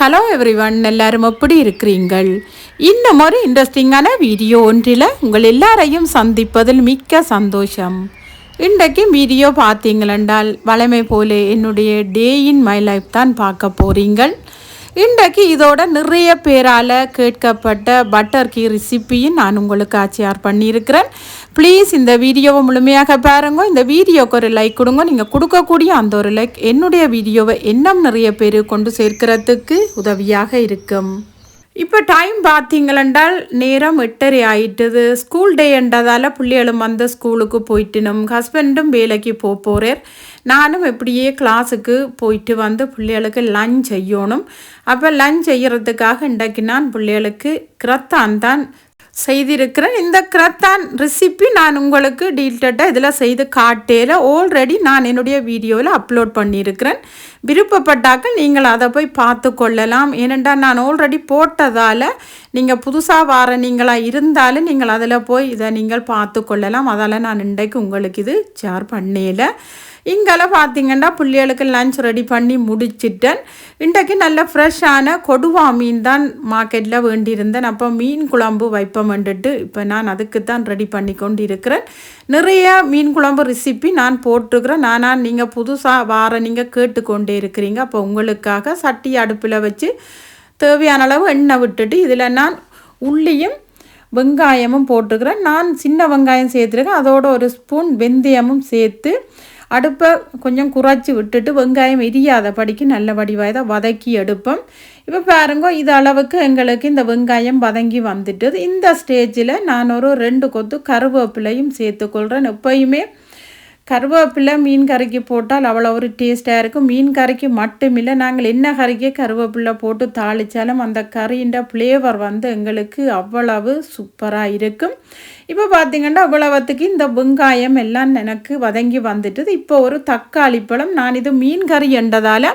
Hello everyone, எல்லாரும் எப்படி இருக்கிறீங்கள்? இன்னும் ஒரு இன்ட்ரெஸ்டிங்கான வீடியோ ஒன்றில் உங்கள் எல்லாரையும் சந்திப்பதில் மிக்க சந்தோஷம். இன்றைக்கு வீடியோ பார்த்தீங்களென்றால் வளமை போல என்னுடைய டே இன் மை லைஃப் தான் பார்க்க போகிறீங்கள். இன்றைக்கு இதோட நிறைய பேரால் கேட்கப்பட்ட பட்டர் கீ ரெசிப்பியும் நான் உங்களுக்கு ஷேர் பண்ணியிருக்கிறேன். ப்ளீஸ் இந்த வீடியோவை முழுமையாக பாருங்க. இந்த வீடியோவுக்கு ஒரு லைக் கொடுங்க. நீங்கள் கொடுக்கக்கூடிய அந்த ஒரு லைக் என்னுடைய வீடியோவை இன்னும் நிறைய பேர் கொண்டு சேர்க்கிறதுக்கு உதவியாக இருக்கும். இப்போ டைம் பார்த்தீங்களென்றால் நேரம் 8:30 ஆயிட்டுது. ஸ்கூல் டே என்றதால் பிள்ளைகளும் வந்து ஸ்கூலுக்கு போயிட்டுனும் ஹஸ்பண்டும் வேலைக்கு போகிறார். நானும் எப்படியே கிளாஸுக்கு போயிட்டு வந்து பிள்ளைகளுக்கு லஞ்ச் செய்யணும். அப்போ லஞ்ச் செய்கிறதுக்காக இன்றைக்கு நான் பிள்ளைகளுக்கு கிரத்தான் தான் செய்திருக்கிறேன். இந்த கிரத்தான் ரெசிபி நான் உங்களுக்கு டீட்டெயிலாக இதில் செய்து காட்டேல ஆல்ரெடி நான் என்னுடைய வீடியோவில் அப்லோட் பண்ணியிருக்கிறேன். விருப்பப்பட்டாக்க நீங்கள் அதை போய் பார்த்து கொள்ளலாம். ஏனென்றால் நான் ஆல்ரெடி போட்டதால் நீங்கள் புதுசாக வார நீங்களாக இருந்தாலும் நீங்கள் அதில் போய் இதை நீங்கள் பார்த்து கொள்ளலாம். அதால் நான் இன்றைக்கு உங்களுக்கு இது ஷேர் பண்ணல. இங்கெல்லாம் பார்த்தீங்கன்னா பிள்ளைகளுக்கு லஞ்ச் ரெடி பண்ணி முடிச்சிட்டேன். இன்றைக்கு நல்ல ஃப்ரெஷ்ஷான கொடுவா மீன் தான் மார்க்கெட்டில் வேண்டியிருந்தேன். அப்போ மீன் குழம்பு வைப்போம்ன்ட்டு இப்போ நான் அதுக்கு தான் ரெடி பண்ணி கொண்டு இருக்கிறேன். நிறைய மீன் குழம்பு ரெசிபி நான் போட்டிருக்கிறேன். நீங்கள் புதுசாக வார நீங்கள் கேட்டுக்கொண்டே இருக்கிறீங்க. அப்போ உங்களுக்காக சட்டி அடுப்பில் வச்சு தேவையான அளவு எண்ணெய் விட்டுட்டு இதில் நான் உள்ளியும் வெங்காயமும் போட்டுக்கிறேன். நான் சின்ன வெங்காயம் சேர்த்துருக்கேன். அதோட ஒரு ஸ்பூன் வெந்தயமும் சேர்த்து அடுப்பை கொஞ்சம் குறைச்சி விட்டுட்டு வெங்காயம் எரியாத படிக்கு நல்ல வடிவாக வதக்கி எடுப்போம். இப்போ பாருங்க, இது அளவுக்கு எங்களுக்கு இந்த வெங்காயம் வதங்கி வந்துட்டு இந்த ஸ்டேஜில் நான் ஒரு 2 கொத்து கருவேப்பிலையும் சேர்த்துக்கொள்கிறேன். எப்பயுமே கருவேப்பிலை மீன் கறிக்கு போட்டால் அவ்வளோ ஒரு டேஸ்ட்டாக இருக்கும். மீன் கறிக்கு மட்டுமில்லை, நாங்கள் என்ன கறிக்கே கருவேப்பிலை போட்டு தாளித்தாலும் அந்த கறியின் ஃப்ளேவர் வந்து எங்களுக்கு அவ்வளவு சூப்பராக இருக்கும். இப்போ பார்த்திங்கன்னா அவ்வளவுத்துக்கு இந்த வெங்காயம் எல்லாம் எனக்கு வதங்கி வந்துட்டுது. இப்போ ஒரு தக்காளி பழம், நான் இது மீன் கறி என்றதால்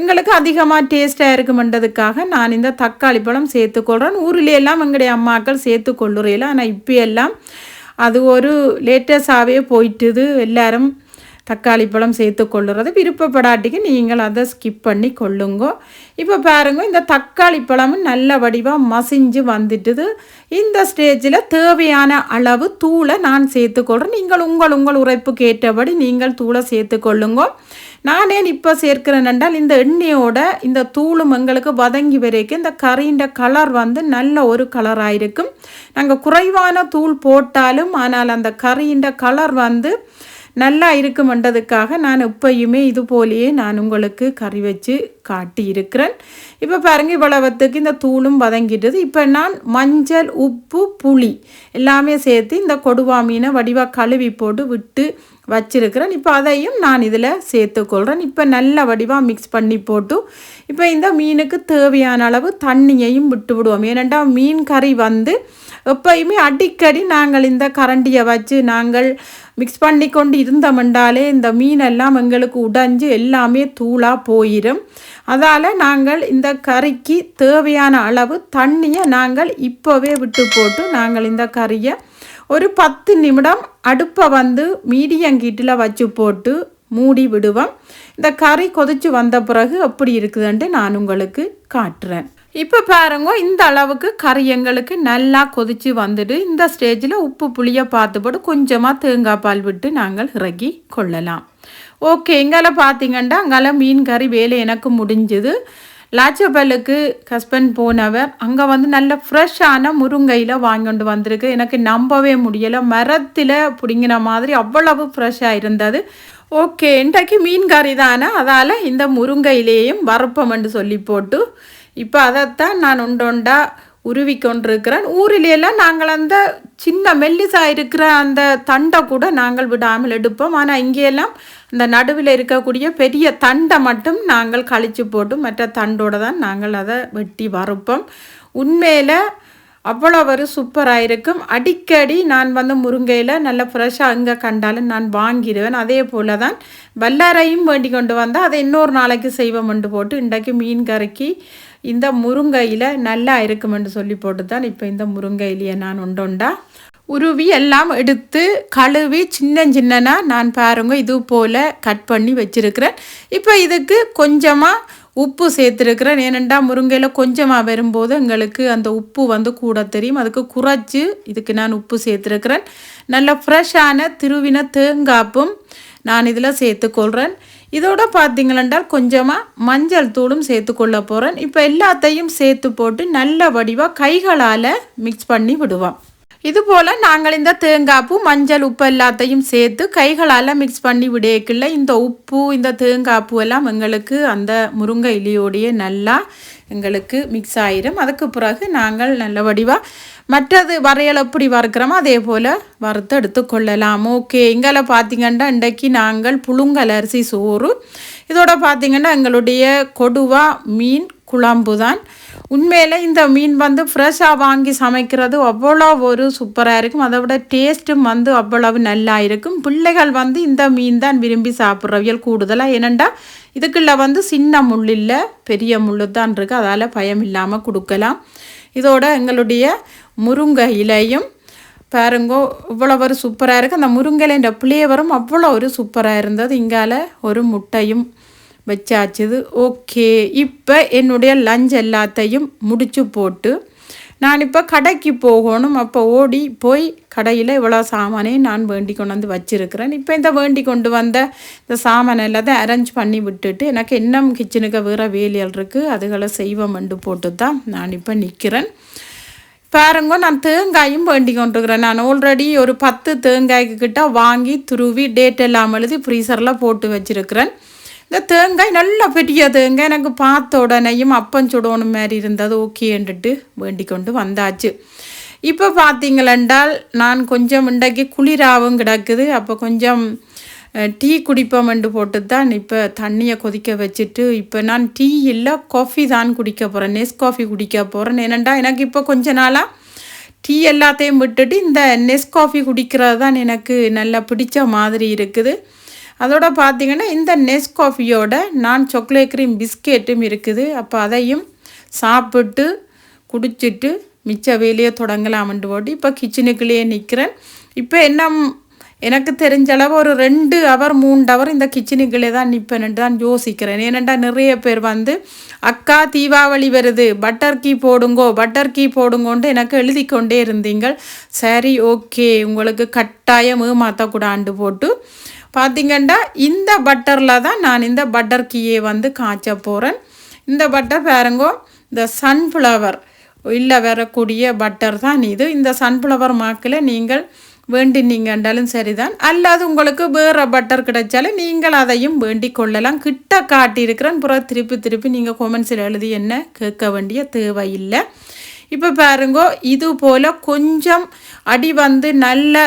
எங்களுக்கு அதிகமாக டேஸ்ட்டாக இருக்குமென்றதுக்காக நான் இந்த தக்காளி பழம் சேர்த்துக்கொள்கிறேன். ஊரிலையெல்லாம் எங்களுடைய அம்மாக்கள் சேர்த்துக்கொள்ளுறையில, ஆனால் இப்போ எல்லாம் அது ஒரு லேட்டஸ்டாகவே போயிட்டுது. எல்லாரும் தக்காளி பழம் சேர்த்து கொள்ளுறது விருப்பப்படாட்டிக்கு நீங்கள் அதை ஸ்கிப் பண்ணி கொள்ளுங்க. இப்போ பாருங்க, இந்த தக்காளி பழமும் நல்ல வடிவாக மசிஞ்சு வந்துட்டுது. இந்த ஸ்டேஜில் தேவையான அளவு தூளை நான் சேர்த்துக்கொள்கிறேன். நீங்கள் உங்கள் உரைப்புக்கு ஏற்றபடி நீங்கள் தூளை சேர்த்துக்கொள்ளுங்க. நானே இப்போ சேர்க்கிறேன் என்றால் இந்த எண்ணெயோட இந்த தூளும் எங்களுக்கு வதங்கி வரைக்கும் இந்த கறியின் கலர் வந்து நல்ல ஒரு கலராக இருக்கும். நாங்கள் குறைவான தூள் போட்டாலும் ஆனால் அந்த கறியின் கலர் வந்து நல்லா இருக்குமென்றதுக்காக நான் எப்பயுமே இது போலேயே நான் உங்களுக்கு கறி வச்சு காட்டியிருக்கிறேன். இப்போ பாருங்கள், இவ்வளவுத்துக்கு இந்த தூளும் வதங்கிட்டது. இப்போ நான் மஞ்சள், உப்பு, புளி எல்லாமே சேர்த்து இந்த கொடுவா மீனை வடிவாக கழுவி போட்டு விட்டு வச்சிருக்கிறேன். இப்போ அதையும் நான் இதில் சேர்த்துக்கொள்கிறேன். இப்போ நல்ல வடிவாக மிக்ஸ் பண்ணி போட்டு இப்போ இந்த மீனுக்கு தேவையான அளவு தண்ணியையும் விட்டு விடுவோம். ஏனென்றால் மீன் கறி வந்து எப்பயுமே அடிக்கடி நாங்கள் இந்த கரண்டியை வச்சு நாங்கள் மிக்ஸ் பண்ணி கொண்டு இருந்தோம்ண்டாலே இந்த மீனெல்லாம் எங்களுக்கு உடைஞ்சு எல்லாமே தூளாக போயிடும். அதால் நாங்கள் இந்த கறிக்கு தேவையான அளவு தண்ணியை நாங்கள் இப்போவே விட்டு போட்டு நாங்கள் இந்த கறியை ஒரு 10 நிமிடம் அடுப்பை வந்து மீடியம் ஹீட்டில் வச்சு போட்டு மூடி விடுவோம். இந்த கறி கொதிச்சு வந்த பிறகு எப்படி இருக்குதுன்ட்டு நான் உங்களுக்கு காட்டுறேன். இப்போ பாருங்க, இந்த அளவுக்கு கறி எங்களுக்கு நல்லா கொதிச்சு வந்துட்டு இந்த ஸ்டேஜில் உப்பு புளியை பார்த்து போட்டு கொஞ்சமாக தேங்காய் பால் விட்டு நாங்கள் இறக்கி கொள்ளலாம். ஓகே, இங்கால பார்த்தீங்கன்னா அங்கால மீன் கறி வேலை எனக்கு முடிஞ்சுது. லாச்சப்பல்லுக்கு ஹஸ்பண்ட் போனவர் அங்கே வந்து நல்ல ஃப்ரெஷ்ஷான முருங்கையில் வாங்கிட்டு வந்திருக்கு. எனக்கு நம்பவே முடியலை, மரத்தில் பிடிங்கின மாதிரி அவ்வளவு ஃப்ரெஷ்ஷாக இருந்தது. ஓகே, இன்றைக்கு மீன் கறி தானே, அதால் இந்த முருங்கையிலேயும் வறுப்பமென்று சொல்லி போட்டு இப்போ அதைத்தான் நான் ஒண்டொண்டா உருவி கொண்டிருக்கிறேன். ஊரிலையெல்லாம் நாங்கள் அந்த சின்ன மெல்லிசாக இருக்கிற அந்த தண்டை கூட நாங்கள் விடாமல் எடுப்போம். ஆனால் இங்கேயெல்லாம் அந்த நடுவில் இருக்கக்கூடிய பெரிய தண்டை மட்டும் நாங்கள் கழித்து போட்டு மற்ற தண்டோடு தான் நாங்கள் அதை வெட்டி வறுப்போம். உண்மையில் அவ்வளோ ஒரு சூப்பராக இருக்கும். அடிக்கடி நான் வந்து முருங்கையில் நல்ல ஃப்ரெஷ்ஷாக எங்கே கண்டாலும் நான் வாங்கிடுவேன். அதே போல் தான் வல்லாரையும் வேண்டி கொண்டு வந்தால் அதை இன்னொரு நாளைக்கு செய்வோம்ண்டு போட்டு இன்றைக்கு மீன் கறிக்கு இந்த முருங்கையில் நல்லா இருக்குமென்று சொல்லி போட்டு தான் இப்போ இந்த முருங்கையிலேயே நான் ஒண்டொண்டா உருவி எல்லாம் எடுத்து கழுவி சின்னனா நான் பாருங்க இது போல் கட் பண்ணி வச்சுருக்கிறேன். இப்போ இதுக்கு கொஞ்சமாக உப்பு சேர்த்துருக்கிறேன். ஏனெண்டா முருங்கையில் கொஞ்சமாக வரும்போது எங்களுக்கு அந்த உப்பு வந்து கூட தெரியும். அதுக்கு குறைச்சி இதுக்கு நான் உப்பு சேர்த்துருக்கிறேன். நல்ல ஃப்ரெஷ்ஷான திருவின தேங்காப்பும் நான் இதில் சேர்த்துக்கொள்கிறேன். இதோட பார்த்தீங்களென்றால் கொஞ்சமாக மஞ்சள் தூளும் சேர்த்துக்கொள்ள போகிறேன். இப்போ எல்லாத்தையும் சேர்த்து போட்டு நல்ல வடிவாக கைகளால் மிக்ஸ் பண்ணி விடுவோம். இதுபோல் நாங்கள் இந்த தேங்காய்ப்பு மஞ்சள் உப்பு எல்லாத்தையும் சேர்த்து கைகளால் மிக்ஸ் பண்ணி விடேக்கில்ல இந்த உப்பு இந்த தேங்காய்ப்பு எல்லாம் எங்களுக்கு அந்த முருங்கை இலையோடையே நல்லா எங்களுக்கு மிக்ஸ் ஆயிரும். அதுக்கு பிறகு நாங்கள் நல்ல வடிவாக மற்றது வரையல் எப்படி வறுக்கிறோமோ அதே போல் வறுத்து எடுத்துக்கொள்ளலாம். ஓகே, இங்கே பார்த்திங்கன்னா இன்றைக்கு நாங்கள் புழுங்கல் அரிசி சோறு, இதோட பார்த்திங்கன்னா எங்களுடைய கொடுவா மீன் குழம்பு தான். உண்மையில் இந்த மீன் வந்து ஃப்ரெஷ்ஷாக வாங்கி சமைக்கிறது அவ்வளோ ஒரு சூப்பராக இருக்கும். அதை விட டேஸ்ட்டும் வந்து அவ்வளவு நல்லா இருக்கும். பிள்ளைகள் வந்து இந்த மீன் தான் விரும்பி சாப்பிட்றவியல் கூடுதலாக. ஏனெண்டா இதுக்குள்ள வந்து சின்ன முள் இல்லை, பெரிய முள் தான் இருக்குது. அதால் பயம் இல்லாமல் கொடுக்கலாம். இதோட எங்களுடைய முருங்கை இலையும் பாருங்கோ இவ்வளோ ஒரு சூப்பராக இருக்குது. அந்த முருங்கையில ஃப்ளேவரும் அவ்வளோ ஒரு சூப்பராக இருந்தது. இங்கால ஒரு முட்டையும் வச்சாச்சுது. ஓகே, இப்போ என்னுடைய லஞ்ச் எல்லாத்தையும் முடிச்சு போட்டு நான் இப்போ கடைக்கு போகணும். அப்போ ஓடி போய் கடையில் இவ்வளோ சாமானையும் நான் வேண்டி கொண்டு வந்து வச்சுருக்கிறேன். இப்போ இந்த வேண்டி கொண்டு வந்த இந்த சாமான் எல்லாத்தையும் அரேஞ்ச் பண்ணி விட்டுட்டு எனக்கு இன்னும் கிச்சனுக்கு வேறு வேலைகள் இருக்குது, அதுகளை செய்வோம்ண்டு போட்டு தான் நான் இப்போ நிற்கிறேன். பாருங்க, நான் தேங்காயும் வேண்டி கொண்டிருக்கிறேன். நான் ஆல்ரெடி ஒரு 10 தேங்காய்க்கு கிட்ட வாங்கி துருவி டேட் எல்லாம் எழுதி ஃப்ரீசரில் போட்டு வச்சுருக்கிறேன். இந்த தேங்காய் நல்லா பெரிய தேங்காய், எனக்கு பார்த்த உடனேயும் அப்பம் சுடணும் மாதிரி இருந்தது. ஓகேன்ட்டு வேண்டி கொண்டு வந்தாச்சு. இப்போ பார்த்தீங்களென்றால் நான் கொஞ்சம் இன்றைக்கு குளிராகவும் கிடக்குது. அப்போ கொஞ்சம் டீ குடிப்போம்ண்டு போட்டு தான் இப்போ தண்ணியை கொதிக்க வச்சுட்டு இப்போ நான் டீ இல்லை காஃபி தான் குடிக்க போகிறேன். நெஸ்காஃபி குடிக்க போகிறேன். ஏனெண்டா எனக்கு இப்போ கொஞ்ச நாளாக டீ எல்லாத்தையும் விட்டுட்டு இந்த நெஸ்காஃபி குடிக்கிறது தான் எனக்கு நல்லா பிடிச்ச மாதிரி இருக்குது. அதோட பார்த்திங்கன்னா இந்த நெஸ்காஃபியோட நான் சாக்லேட் க்ரீம் பிஸ்கெட்டும் இருக்குது. அப்போ அதையும் சாப்பிட்டு குடிச்சிட்டு மிச்ச வேலையை தொடங்கலாம்னு போட்டு இப்போ கிச்சனுக்குள்ளேயே நிற்கிறேன். இப்போ என்ன எனக்கு தெரிஞ்ச அளவு ஒரு 2 ஹவர் 3 ஹவர் இந்த கிச்சனுக்குள்ளே தான் நிற்பேன்ட்டு தான் யோசிக்கிறேன். ஏனெண்டா நிறைய பேர் வந்து அக்கா தீபாவளி வருது, பட்டர் கீ போடுங்கோன்ட்டு எனக்கு எழுதி கொண்டே இருந்தீங்கள். சரி, ஓகே, உங்களுக்கு கட்டாயம் ஏமாற்றக்கூடாண்டு போட்டு பார்த்திங்கன்னா இந்த பட்டரில் தான் நான் இந்த பட்டர் கீயை வந்து காய்ச்ச போகிறேன். இந்த பட்டர் பாருங்கோ, இந்த சன்ஃப்ளவர் இல்லை வரக்கூடிய பட்டர் தான் இது. இந்த சன்ஃப்ளவர் மாக்கில் நீங்கள் வேண்டினீங்கன்றாலும் சரிதான், அல்லது உங்களுக்கு வேறு பட்டர் கிடைச்சாலும் நீங்கள் அதையும் வேண்டிக் கொள்ளலாம். கிட்ட காட்டியிருக்கிறேன். புறம் திருப்பி நீங்கள் கொமெண்ட்ஸில் எழுதி என்ன கேட்க வேண்டிய தேவையில்லை. இப்போ பாருங்கோ, இது போல் கொஞ்சம் அடி வந்து நல்ல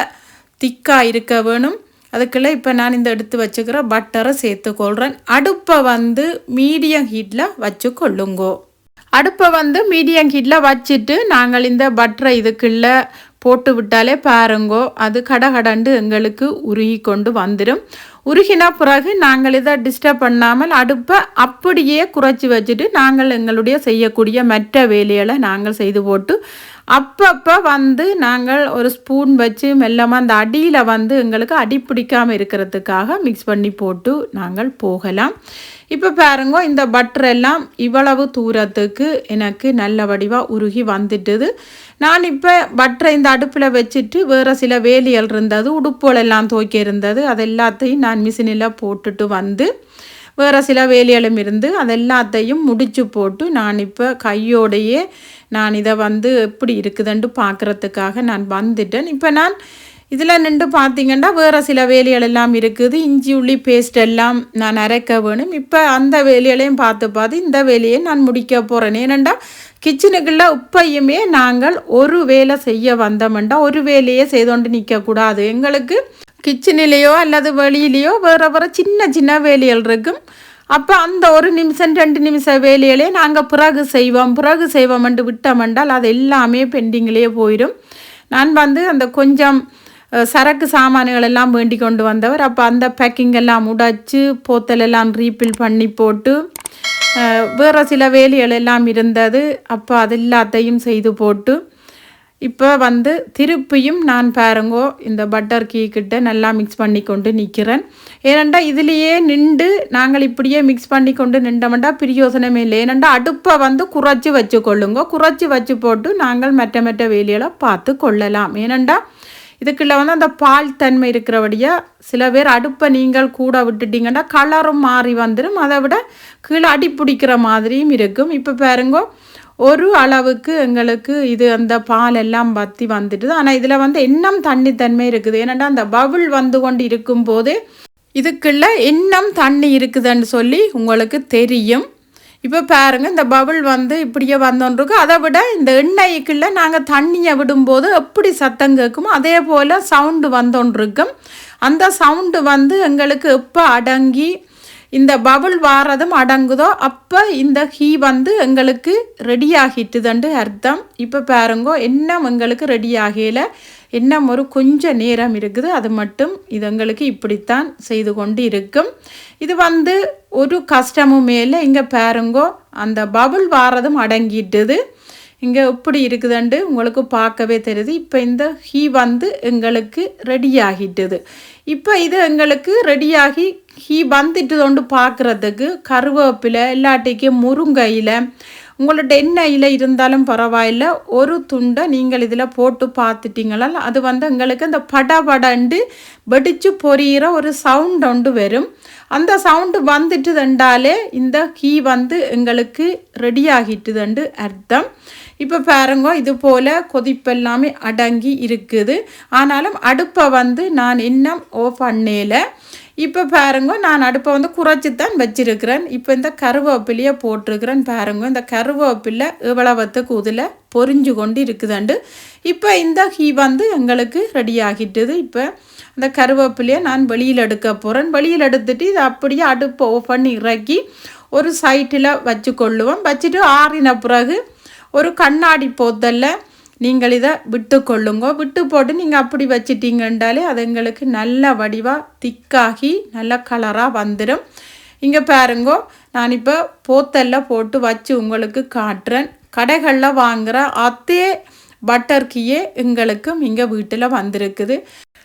திக்காக இருக்க வேணும். அதுக்குள்ளே இப்போ நான் இந்த எடுத்து வச்சுக்கிற பட்டரை சேர்த்துக்கொள்கிறேன். அடுப்பை வந்து மீடியம் ஹீட்டில் வச்சு கொள்ளுங்கோ. அடுப்பை வந்து மீடியம் ஹீட்டில் வச்சுட்டு நாங்கள் இந்த பட்டரை இதுக்குள்ளே போட்டு விட்டாலே பாருங்கோ, அது கடகடண்டு எங்களுக்கு உருகி கொண்டு வந்துடும். உருகின பிறகு நாங்கள் இதை டிஸ்டர்ப் பண்ணாமல் அடுப்பை அப்படியே குறைச்சி வச்சுட்டு நாங்கள் எங்களுடைய செய்யக்கூடிய மற்ற வேலைகளை நாங்கள் செய்து போட்டு அப்பப்போ வந்து நாங்கள் ஒரு ஸ்பூன் வச்சு மெல்லமாக அந்த அடியில் வந்து எங்களுக்கு அடி பிடிக்காமல் இருக்கிறதுக்காக மிக்ஸ் பண்ணி போட்டு நாங்கள் போகலாம். இப்போ பாருங்க, இந்த பட்டர் எல்லாம் இவ்வளவு தூரத்துக்கு எனக்கு நல்ல வடிவாக உருகி வந்துட்டுது. நான் இப்போ பட்டரை இந்த அடுப்பில் வச்சுட்டு வேறு சில வேலியல் இருந்தது, உடுப்புகள் எல்லாம் துவைக்க இருந்தது, அது எல்லாத்தையும் நான் மிஷினில் போட்டுட்டு வந்து வேறு சில வேலைகளும் இருந்து அதெல்லாத்தையும் முடிச்சு போட்டு நான் இப்போ கையோடையே நான் இதை வந்து எப்படி இருக்குதுன்ட்டு பார்க்குறதுக்காக நான் வந்துட்டேன். இப்போ நான் இதில் நின்று பார்த்திங்கன்னா வேறு சில வேலைகள் எல்லாம் இருக்குது. இஞ்சி உள்ளி பேஸ்ட் எல்லாம் நான் அரைக்க வேணும். இப்போ அந்த வேலைகளையும் பார்த்து இந்த வேலையை நான் முடிக்க போகிறேன். ஏனெண்டா கிச்சனுக்குள்ளே இப்பயுமே நாங்கள் ஒரு வேலை செய்ய வந்தோம்டா ஒரு வேலையே செய்தோண்டு நிற்கக்கூடாது. எங்களுக்கு கிச்சனிலேயோ அல்லது வெளியிலையோ வேறு சின்ன வேலைகள் இருக்கும். அப்போ அந்த 1 நிமிஷம் 2 நிமிஷம் வேலையிலே நாங்கள் பிறகு செய்வோம்ட்டு விட்டோம்ண்டால் அது எல்லாமே பெண்டிங்கிலேயே போயிடும். நான் வந்து அந்த கொஞ்சம் சரக்கு சாமான்கள் எல்லாம் வேண்டி கொண்டு வந்தவர். அப்போ அந்த பேக்கிங் எல்லாம் உடைச்சி போத்தலெல்லாம் ரீஃபில் பண்ணி போட்டு வேறு சில வேலைகள் எல்லாம் இருந்தது. அப்போ அது எல்லாத்தையும் செய்து போட்டு இப்போ வந்து திருப்பியும் நான் பாருங்கோ இந்த பட்டர் கீக்கிட்ட நல்லா மிக்ஸ் பண்ணி கொண்டு நிற்கிறேன். ஏனெண்டா இதுலேயே நின்று நாங்கள் இப்படியே மிக்ஸ் பண்ணி கொண்டு நின்றோம்டா பிரயோசனமே இல்லை. ஏனெண்டா அடுப்பை வந்து குறைச்சி வச்சு கொள்ளுங்க. குறைச்சி வச்சு போட்டு நாங்கள் மற்ற வேலைகளை பார்த்து கொள்ளலாம். ஏனெண்டா இதுக்குள்ள வந்து அந்த பால் தன்மை இருக்கிறபடியாக சில பேர் அடுப்பை நீங்கள் கூட விட்டுட்டிங்கன்னா கலரும் மாறி வந்துடும். அதை விட கீழே அடி பிடிக்கிற மாதிரியும் இருக்கும். இப்போ பாருங்கோ ஒரு அளவுக்கு எங்களுக்கு இது அந்த பால் எல்லாம் வற்றி வந்துடுது. ஆனால் இதில் வந்து இன்னும் தண்ணி தன்மை இருக்குது. ஏன்னாண்டா அந்த பபுள் வந்து கொண்டு இருக்கும்போது இதுக்குள்ள இன்னும் தண்ணி இருக்குதுன்னு சொல்லி உங்களுக்கு தெரியும். இப்போ பாருங்கள் இந்த பபுள் வந்து இப்படியே வந்தோன்றிருக்கு. அதை விட இந்த எண்ணெய்க்குள்ளே நாங்கள் தண்ணியை விடும்போது எப்படி சத்தம் கேட்குமோ அதே போல் சவுண்டு வந்தோன்றிருக்கும். அந்த சவுண்டு வந்து எங்களுக்கு எப்போ அடங்கி இந்த பபுள் வாரதும் அடங்குதோ அப்போ இந்த ஹீ வந்து எங்களுக்கு ரெடி ஆகிட்டுதுண்டு அர்த்தம். இப்போ பாருங்கோ இன்னும் எங்களுக்கு ரெடி ஆகல, இன்னும் ஒரு கொஞ்சம் நேரம் இருக்குது. அது மட்டும் இது எங்களுக்கு இப்படித்தான் செய்து கொண்டு இருக்கும். இது வந்து ஒரு கஷ்டமும் மேலே இங்கே பாருங்கோ அந்த பபுள் வாரதும் அடங்கிட்டுது. இங்கே எப்படி இருக்குதுண்டு உங்களுக்கு பார்க்கவே தெரியுது. இப்போ இந்த ஹீ வந்து எங்களுக்கு ரெடி ஆகிட்டுது. இப்போ இது எங்களுக்கு ரெடியாகி ஹீ வந்துட்டு கொண்டு பார்க்குறதுக்கு கருவேப்பிலை இல்லாட்டிக்கு முருங்கையில் உங்கள்ட்ட எண்ணெயில் இருந்தாலும் பரவாயில்ல ஒரு துண்டை நீங்கள் இதில் போட்டு பார்த்துட்டிங்களா அது வந்து எங்களுக்கு அந்த படபடண்டு வெடிச்சு பொரியிற ஒரு சவுண்ட் ஒன்று வரும். அந்த சவுண்டு வந்துட்டுதுண்டாலே இந்த ஹீ வந்து எங்களுக்கு ரெடி ஆகிட்டுதுண்டு அர்த்தம். இப்போ பாருங்க இது போல் கொதிப்பெல்லாமே அடங்கி இருக்குது. ஆனாலும் அடுப்பை வந்து நான் இன்னும் ஆஃப் பண்ணல. இப்போ பாருங்க நான் அடுப்பை வந்து குறைச்சி தான் வச்சிருக்கிறேன். இப்போ இந்த கருவேப்பிலையை போட்டிருக்கிறேன். பாருங்க இந்த கருவேப்பிலை இவ்வளவத்துக்கு இதில் பொரிஞ்சு கொண்டு இருக்குதுண்டு. இப்போ இந்த ஹீ வந்து எங்களுக்கு ரெடி ஆகிட்டுது. இப்போ அந்த கருவேப்பிலையை நான் வெளியில் எடுக்க போகிறேன். வெளியில் எடுத்துட்டு இதை அப்படியே அடுப்பை ஆஃப் பண்ணி இறக்கி ஒரு சைட்டில் வச்சு கொள்ளுவோம். வச்சுட்டு ஆறின பிறகு ஒரு கண்ணாடி போத்தலில் நீங்கள் இதை விட்டு கொள்ளுங்க. விட்டு போட்டு நீங்கள் அப்படி வச்சிட்டிங்கன்றாலே அது எங்களுக்கு நல்ல வடிவாக திக்காகி நல்ல கலராக வந்துடும். இங்கே பாருங்கோ நான் இப்போ போத்தலில் போட்டு வச்சு உங்களுக்கு காட்டுறேன். கடைகளில் வாங்குகிற அதே பட்டர் கீயே எங்களுக்கும் இங்கே வீட்டில் வந்திருக்குது.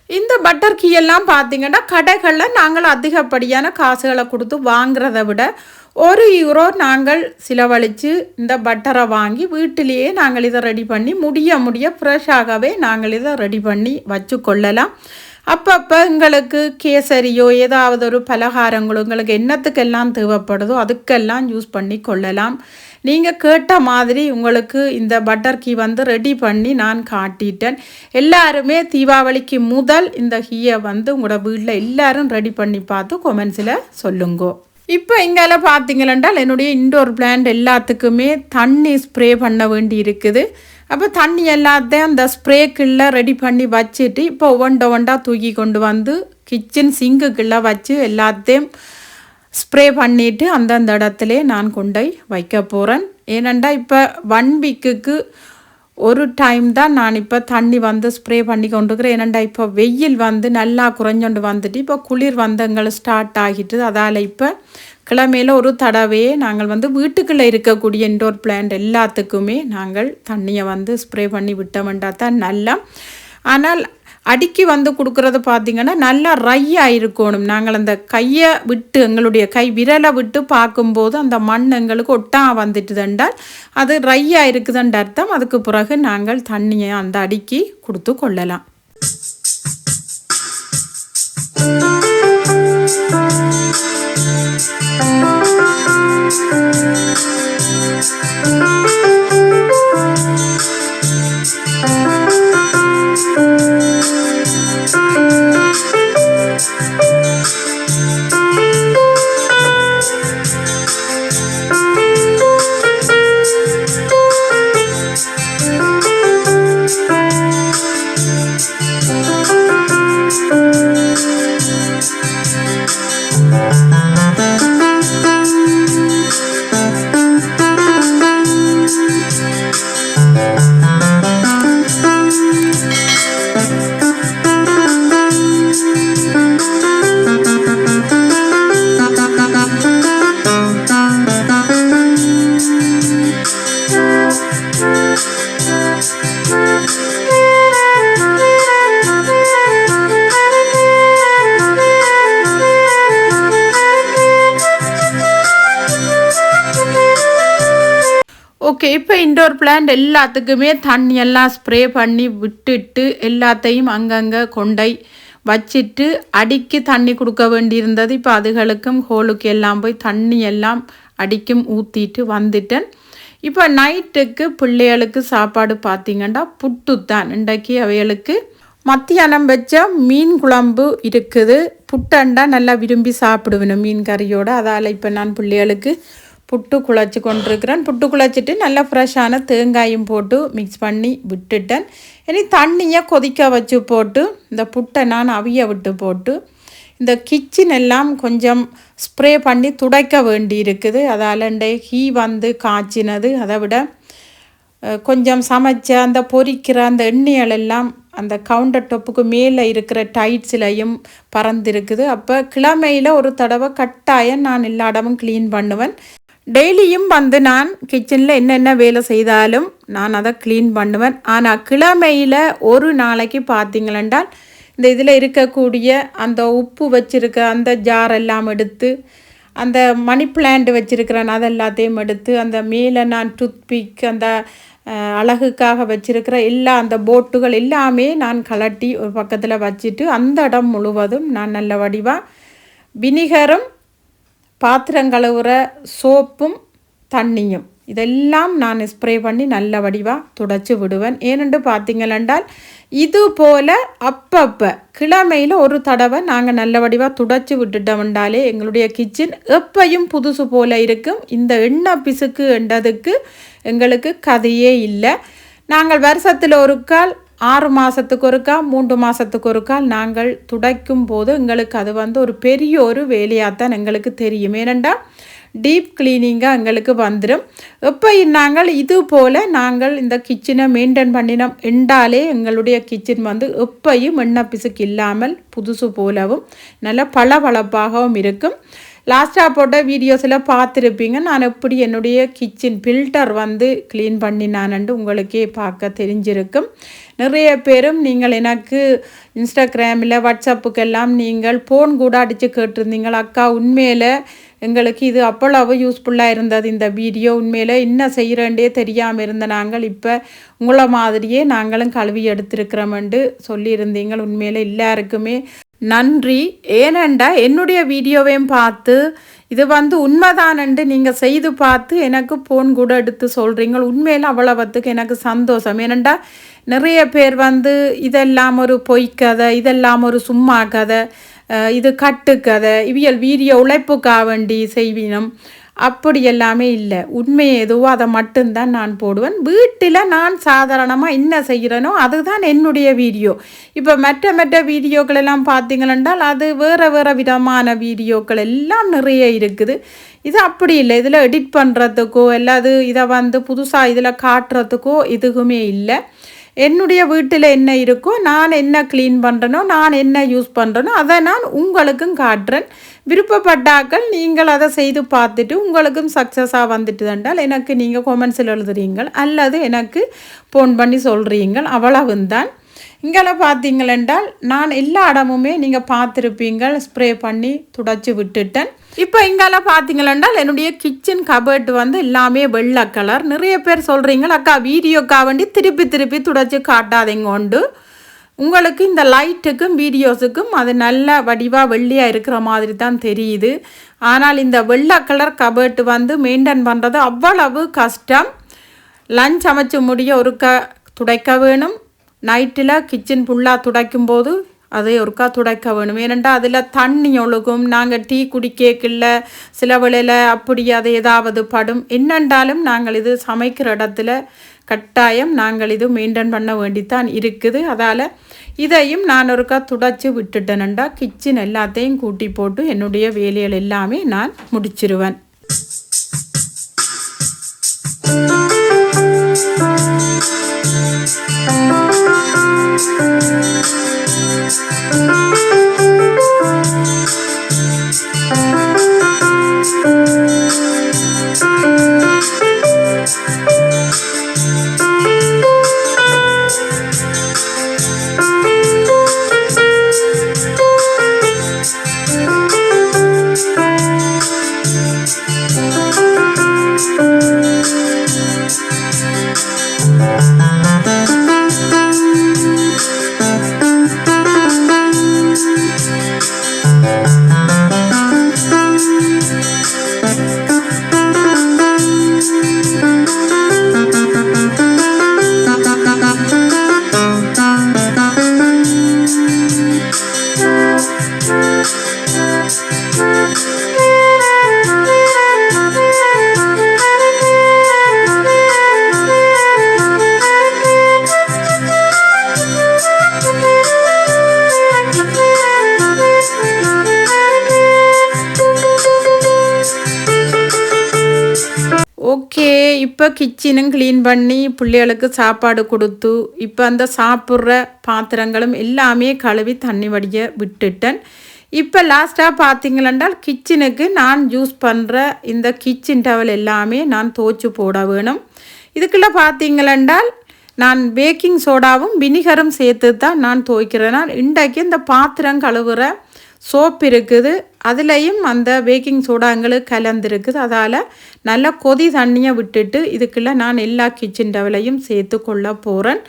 இந்த பட்டர் கீயெல்லாம் பார்த்திங்கன்னா கடைகளில் நாங்கள் அதிகப்படியான காசுகளை கொடுத்து வாங்குறத விட €1 நாங்கள் செலவழித்து இந்த பட்டரை வாங்கி வீட்டிலேயே நாங்கள் இதை ரெடி பண்ணி முடிய ஃப்ரெஷ்ஷாகவே நாங்கள் இதை ரெடி பண்ணி வச்சு கொள்ளலாம். அப்பப்போ எங்களுக்கு கேசரியோ ஏதாவது ஒரு பலகாரங்களோ உங்களுக்கு என்னத்துக்கெல்லாம் தேவைப்படுதோ அதுக்கெல்லாம் யூஸ் பண்ணி கொள்ளலாம். நீங்கள் கேட்ட மாதிரி உங்களுக்கு இந்த பட்டர் கீ வந்து ரெடி பண்ணி நான் காட்டிட்டேன். எல்லாருமே தீபாவளிக்கு முதல் இந்த கீயை வந்து உங்களோட வீட்டில் எல்லாரும் ரெடி பண்ணி பார்த்து கொமெண்ட்ஸில் சொல்லுங்கோ. இப்போ இங்கே பார்த்தீங்களென்றால் என்னுடைய இன்டோர் பிளான்ட் எல்லாத்துக்குமே தண்ணி ஸ்ப்ரே பண்ண வேண்டி இருக்குது. அப்போ தண்ணி எல்லாத்தையும் அந்த ஸ்ப்ரேக்குள்ளே ரெடி பண்ணி வச்சுட்டு இப்போ ஒவ்வொண்டா தூக்கி கொண்டு வந்து கிச்சன் சிங்குக்குள்ளே வச்சு எல்லாத்தையும் ஸ்ப்ரே பண்ணிவிட்டு அந்தந்த இடத்துல நான் கொண்டு வைக்க போகிறேன். ஏனெண்டா இப்போ 1 வீக்குக்கு ஒரு டைம் தான் நான் இப்போ தண்ணி வந்து ஸ்ப்ரே பண்ணி கொண்டுக்கிறேன். ஏனெண்டா இப்போ வெயில் வந்து நல்லா குறைஞ்சொண்டு வந்துட்டு இப்போ குளிர் வந்து எங்களுக்கு ஸ்டார்ட் ஆகிட்டு அதால் இப்போ கிழமையில் ஒரு தடவையே நாங்கள் வந்து வீட்டுக்குள்ளே இருக்கக்கூடிய இன்டோர் பிளான்ட் எல்லாத்துக்குமே நாங்கள் தண்ணியை வந்து ஸ்ப்ரே பண்ணி விட்டோம்டா தான் நல்லா. ஆனால் அடுக்கி வந்து கொடுக்குறது பார்த்திங்கன்னா நல்லா ரையாக இருக்கணும். நாங்கள் அந்த கையை விட்டு எங்களுடைய கை விரலை விட்டு பார்க்கும்போது அந்த மண் எங்களுக்கு ஒட்டா வந்துட்டுதுண்டால் அது ரையாக இருக்குதுன்ற அர்த்தம். அதுக்கு பிறகு நாங்கள் தண்ணியை அந்த அடுக்கி கொடுத்து கொள்ளலாம். இப்போ இன்டோர் பிளான்ட் எல்லாத்துக்குமே தண்ணி எல்லாம் ஸ்ப்ரே பண்ணி விட்டுட்டு எல்லாத்தையும் அங்கங்கே கொண்டை வச்சிட்டு அடிக்கு தண்ணி கொடுக்க வேண்டியிருந்தது. இப்போ அதுகளுக்கும் ஹோலுக்கு எல்லாம் போய் தண்ணி எல்லாம் அடிக்கும் ஊற்றிட்டு வந்துட்டேன். இப்போ நைட்டுக்கு பிள்ளைகளுக்கு சாப்பாடு பார்த்திங்கன்னா புட்டு தான். இன்றைக்கு அவைகளுக்கு மத்தியானம் வச்ச மீன் குழம்பு இருக்குது. புட்டண்டா நல்லா விரும்பி சாப்பிடுவேன் மீன் கறியோடு. அதால் இப்போ நான் பிள்ளைகளுக்கு புட்டு குழச்சி கொண்டிருக்கிறேன். புட்டு குழச்சிட்டு நல்லா ஃப்ரெஷ்ஷான தேங்காயும் போட்டு மிக்ஸ் பண்ணி விட்டுட்டேன். இனி தண்ணியை கொதிக்க வச்சு போட்டு இந்த புட்டை நான் அவிய விட்டு போட்டு இந்த கிச்சன் எல்லாம் கொஞ்சம் ஸ்ப்ரே பண்ணி துடைக்க வேண்டி இருக்குது. அதால் ஹீ வந்து காய்ச்சினது, அதை விட கொஞ்சம் சமைச்ச அந்த பொரிக்கிற அந்த எண்ணெய்கள் எல்லாம் அந்த கவுண்டர் டொப்புக்கு மேலே இருக்கிற டைட்ஸ்லையும் பறந்துருக்குது. அப்போ கிழமையில் ஒரு தடவை கட்டாயம் நான் எல்லா இடமும் க்ளீன் பண்ணுவேன். டெய்லியும் வந்து நான் கிச்சனில் என்னென்ன வேலை செய்தாலும் நான் அதை க்ளீன் பண்ணுவேன். ஆனால் கிழமையில் ஒரு நாளைக்கு பார்த்திங்களென்றால் இந்த இதில் இருக்கக்கூடிய அந்த உப்பு வச்சுருக்க அந்த ஜார் எல்லாம் எடுத்து, அந்த மணி பிளான்ட் வச்சுருக்கிறேன் அது எல்லாத்தையும் எடுத்து, அந்த மேலே நான் டூத்பிக் அந்த அழகுக்காக வச்சுருக்கிற எல்லா அந்த போட்டுகள் எல்லாமே நான் கலட்டி ஒரு பக்கத்தில் வச்சுட்டு அந்த இடம் முழுவதும் நான் நல்ல வடிவாக வினிகரும் பாத்திரம் கழுவுற சோப்பும் தண்ணியும் இதெல்லாம் நான் ஸ்ப்ரே பண்ணி நல்ல வடிவாக துடைச்சி விடுவேன். ஏனென்று பார்த்திங்களென்றால் இது போல் அப்பப்போ கிழமையில் ஒரு தடவை நாங்கள் நல்ல வடிவாக துடைச்சி விட்டுட்டோம்ண்டாலே எங்களுடைய கிச்சன் எப்பையும் புதுசு போல் இருக்கும். இந்த எண்ணெய் பிசுக்கு என்றதுக்கு எங்களுக்கு கதையே இல்லை. நாங்கள் வருஷத்தில் ஒரு கால் 6 மாதத்துக்கு ஒருக்கா 3 மாதத்துக்கு ஒருக்கா நாங்கள் துடைக்கும் போது எங்களுக்கு அது வந்து ஒரு பெரிய ஒரு வேலையாகத்தான் எங்களுக்கு தெரியும். ஏனென்றால் டீப் கிளீனிங்காக எங்களுக்கு வந்துடும். எப்போ நாங்கள் இது போல் நாங்கள் இந்த கிச்சனை மெயின்டைன் பண்ணினோம் என்றாலே எங்களுடைய கிச்சன் வந்து எப்பையும் எண்ணெய் பிசுக்கு இல்லாமல் புதுசு போலவும் நல்ல பளபளப்பாகவும் இருக்கும். லாஸ்ட்டாக போட்ட வீடியோஸில் பார்த்துருப்பீங்க நான் எப்படி என்னுடைய கிச்சன் ஃபில்டர் வந்து க்ளீன் பண்ணினான்ட்டு உங்களுக்கே பார்க்க தெரிஞ்சிருக்கும். நிறைய பேரும் நீங்கள் எனக்கு இன்ஸ்டாகிராமில் வாட்ஸ்அப்புக்கெல்லாம் நீங்கள் ஃபோன் கூட அடித்து கேட்டிருந்தீங்கள். அக்கா உண்மையில் எங்களுக்கு இது அவ்வளவு யூஸ்ஃபுல்லாக இருந்தது இந்த வீடியோ. உண்மையில் என்ன செய்கிறேன்டே தெரியாமல் இருந்த நாங்கள் இப்போ உங்களை மாதிரியே நாங்களும் கழுவி எடுத்திருக்கிறோமெண்டு சொல்லியிருந்தீங்க. உண்மையில் எல்லாருக்குமே நன்றி. ஏனெண்டா என்னுடைய வீடியோவையும் பார்த்து இது வந்து உண்மைதானண்டு நீங்கள் செய்து பார்த்து எனக்கு ஃபோன் கூட எடுத்து சொல்கிறீங்க. உண்மையில் அவ்வளவத்துக்கு எனக்கு சந்தோஷம். ஏனெண்டா நிறைய பேர் வந்து இதெல்லாம் ஒரு பொய்க்கதை, இதெல்லாம் ஒரு சும்மா கதை, இது கட்டுக்கதை, இவியல் வீடியோ உழைப்புக்காக வேண்டி செய்வினம், அப்படி எல்லாமே இல்லை. உண்மை எதுவோ அதை மட்டும்தான் நான் போடுவேன். வீட்டில் நான் சாதாரணமாக என்ன செய்கிறேனோ அதுதான் என்னுடைய வீடியோ. இப்போ மற்ற வீடியோக்கள் எல்லாம் பார்த்தீங்களென்றால் அது வேறு விதமான வீடியோக்கள் எல்லாம் நிறைய இருக்குது. இது அப்படி இல்லை. இதில் எடிட் பண்ணுறதுக்கோ எல்லாது இதை வந்து புதுசாக இதில் காட்டுறதுக்கோ எதுவுமே இல்லை. என்னுடைய வீட்டில் என்ன இருக்கோ, நான் என்ன க்ளீன் பண்ணுறனோ, நான் என்ன யூஸ் பண்ணுறனோ அதை நான் உங்களுக்கும் காட்டுறேன். விருப்பப்பட்டாக்கள் நீங்கள் அதை செய்து பார்த்துட்டு உங்களுக்கும் சக்ஸஸாக வந்துட்டு என்றால் எனக்கு நீங்கள் கொமெண்ட்ஸில் எழுதுறீங்கள் அல்லது எனக்கு ஃபோன் பண்ணி சொல்கிறீங்கள். அவ்வளவுந்தான். இங்கெல்லாம் பார்த்தீங்களென்றால் நான் எல்லா இடமுமே நீங்கள் பார்த்துருப்பீங்கள் ஸ்ப்ரே பண்ணி துடைச்சி விட்டுட்டேன். இப்போ இங்கெல்லாம் பார்த்தீங்களென்றால் என்னுடைய கிச்சன் கபர்ட் வந்து எல்லாமே வெள்ளை கலர். நிறைய பேர் சொல்கிறீங்கள் அக்கா வீடியோக்காக வேண்டி திருப்பி துடைச்சி காட்டாதீங்க உண்டு. உங்களுக்கு இந்த லைட்டுக்கும் வீடியோஸுக்கும் அது நல்ல வடிவாக வெள்ளையாக இருக்கிற மாதிரி தான் தெரியுது. ஆனால் இந்த வெள்ளை கலர் கபர்ட் வந்து மெயின்டைன் பண்ணுறது அவ்வளவு கஷ்டம். லஞ்ச் சமைச்சு முடிய ஒருக்கா துடைக்க வேணும். நைட்டில் கிச்சன் ஃபுல்லாக துடைக்கும் போது அதை ஒருக்கா துடைக்க வேணும். ஏனென்றால் அதில் தண்ணி ஒழுகும். நாங்கள் டீ குடிக்கல சில வேளையில் அப்படி அது ஏதாவது படும். என்னென்றாலும் நாங்கள் இது சமைக்கிற இடத்துல கட்டாயம் நாங்கள் இது மெயின்டைன் பண்ண வேண்டித்தான் இருக்குது. அதால் இதையும் நான் ஒருக்கா துடைச்சி விட்டுட்டேன்டா கிச்சன் எல்லாத்தையும் கூட்டி போட்டு என்னுடைய வேலைகள் எல்லாமே நான் முடிச்சிருவேன். இப்போ கிச்சனும் க்ளீன் பண்ணி பிள்ளைகளுக்கு சாப்பாடு கொடுத்து இப்போ அந்த சாப்பிட்ற பாத்திரங்களும் எல்லாமே கழுவி தண்ணி வடிய விட்டுட்டேன். இப்போ லாஸ்ட்டாக பார்த்தீங்களென்றால் கிச்சனுக்கு நான் யூஸ் பண்ணுற இந்த கிச்சன் டவல் எல்லாமே நான் துவைச்சி போட வேணும். இதுக்குள்ளே பார்த்தீங்களென்றால் நான் பேக்கிங் சோடாவும் வினிகரும் சேர்த்து தான் நான் துவைக்கிறேன். இன்றைக்கு இந்த பாத்திரம் கழுவுற சோப்பு இருக்குது, அதுலேயும் அந்த பேக்கிங் சோடா எங்களுக்கு கலந்துருக்குது. அதால் நல்லா கொதி தண்ணியை விட்டுட்டு இதுக்குள்ளே நான் எல்லா கிச்சன் டவலையும் சேர்த்து கொள்ள போகிறேன்.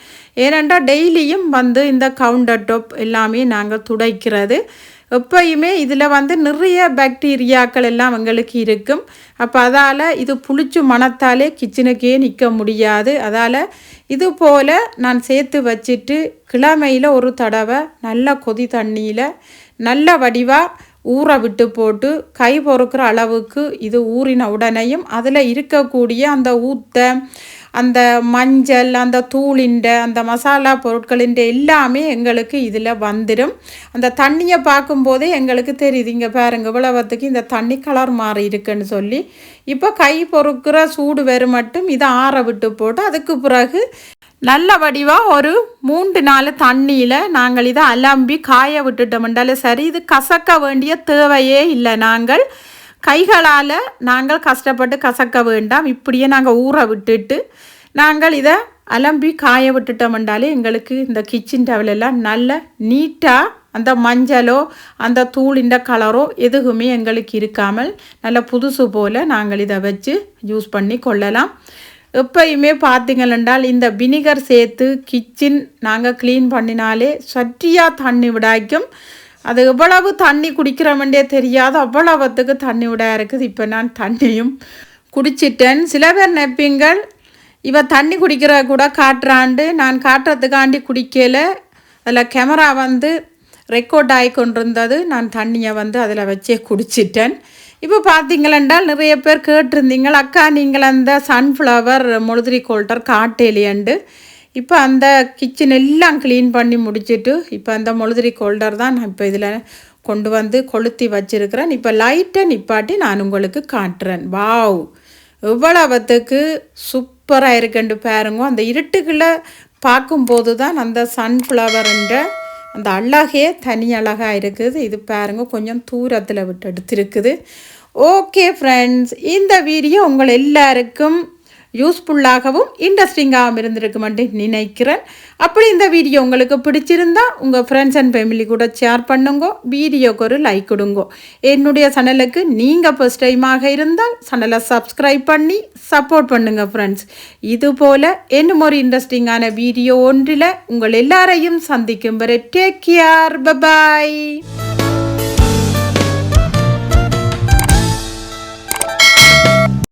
ஏனென்றால் டெய்லியும் இந்த கவுண்டர் டாப் எல்லாமே நாங்கள் துடைக்கிறது. எப்பயுமே இதில் நிறைய பாக்டீரியாக்கள் எல்லாம் எங்களுக்கு இருக்கும். அப்போ அதால் இது புளிச்சு மணத்தாலே கிச்சனுக்கே நிற்க முடியாது. அதால் இது போல் நான் சேர்த்து வச்சுட்டு கிழமையில் ஒரு தடவை நல்ல கொதி தண்ணியில் நல்ல வடிவாக ஊற விட்டு போட்டு கை பொறுக்கிற அளவுக்கு இது ஊறின உடனேயும் அதில் இருக்கக்கூடிய அந்த அந்த மஞ்சள் அந்த தூளிண்ட அந்த மசாலா பொருட்களின் எல்லாமே எங்களுக்கு இதில் வந்துடும். அந்த தண்ணியை பார்க்கும்போதே எங்களுக்கு தெரியுது, இங்கே பாருங்க இவ்வளவுத்துக்கு இந்த தண்ணி கலர் மாறி இருக்குன்னு சொல்லி. இப்போ கை பொறுக்கிற சூடு வெறும் மட்டும் இதை ஆற விட்டு போட்டு அதுக்கு பிறகு நல்ல வடிவாக ஒரு 3-4 தண்ணியில் நாங்கள் இதை அலம்பி காய விட்டுட்டோம்ண்டாலும் சரி. இது கசக்க வேண்டிய தேவையே இல்லை. நாங்கள் கைகளால் நாங்கள் கஷ்டப்பட்டு கசக்க வேண்டாம். இப்படியே நாங்கள் ஊற விட்டுட்டு நாங்கள் இதை அலம்பி காய விட்டுட்டோம்ண்டாலே எங்களுக்கு இந்த கிச்சன் டவலெல்லாம் நல்ல நீட்டாக அந்த மஞ்சளோ அந்த தூளிண்ட கலரோ எதுவுமே எங்களுக்கு இருக்காமல் நல்ல புதுசு போல் நாங்கள் இதை வச்சு யூஸ் பண்ணி கொள்ளலாம். எப்பயுமே பார்த்தீங்களென்றால் இந்த வினிகர் சேர்த்து கிச்சன் நாங்கள் க்ளீன் பண்ணினாலே சற்றியாக தண்ணி விடாய்க்கும். அது எவ்வளவு தண்ணி குடிக்கிறோமெண்டே தெரியாது, அவ்வளவுத்துக்கு தண்ணி விட இருக்குது. இப்போ நான் தண்ணியும் குடிச்சிட்டேன். சில பேர் நினைப்பீங்கள் இவ தண்ணி குடிக்கிற கூட காட்டுறாண்டு. நான் காட்டுறதுக்காண்டி குடிக்கல, அதில் கேமரா ரெக்கார்ட் ஆகி கொண்டிருந்தது. நான் தண்ணியை அதில் வச்சே குடிச்சிட்டேன். இப்போ பார்த்தீங்களென்றால் நிறைய பேர் கேட்டிருந்தீங்க, அக்கா நீங்கள் அந்த சன்ஃப்ளவர் மொழுதிரி கோல்டர் காட்டேலியண்டு. இப்போ அந்த கிச்சன் எல்லாம் க்ளீன் பண்ணி முடிச்சுட்டு இப்போ அந்த மொழுதிரி கோல்டர் தான் நான் இப்போ இதில் கொண்டு கொளுத்தி வச்சுருக்கிறேன். இப்போ லைட்டை நிப்பாட்டி நான் உங்களுக்கு காட்டுறேன். வாவ், எவ்வளவுத்துக்கு சூப்பராக இருக்குன்னு பாருங்க. அந்த இருட்டுக்குள்ளே பார்க்கும்போது தான் அந்த சன்ஃப்ளவருன்ற அந்த அழகே தனி அழகாக இருக்குது. இது பாருங்க கொஞ்சம் தூரத்தில் விட்டு எடுத்துருக்குது. ஓகே ஃப்ரெண்ட்ஸ், இந்த வீடியோ உங்கள் எல்லாருக்கும் யூஸ்ஃபுல்லாகவும் இன்ட்ரெஸ்டிங்காகவும் இருந்திருக்குமென்று நினைக்கிறேன். அப்படி இந்த வீடியோ உங்களுக்கு பிடிச்சிருந்தா உங்கள் ஃப்ரெண்ட்ஸ் அண்ட் ஃபேமிலி கூட ஷேர் பண்ணுங்க, வீடியோக்கு ஒரு லைக் கொடுங்க. என்னுடைய சேனலுக்கு நீங்கள் ஃபர்ஸ்ட் டைமாக இருந்தால் சேனலை சப்ஸ்கிரைப் பண்ணி சப்போர்ட் பண்ணுங்கள் ஃப்ரெண்ட்ஸ். இதுபோல் இன்னும் ஒரு இன்ட்ரெஸ்டிங்கான வீடியோ ஒன்றில் உங்கள் எல்லாரையும் சந்திக்கும் வரை டேக் கேர், பை பாய்.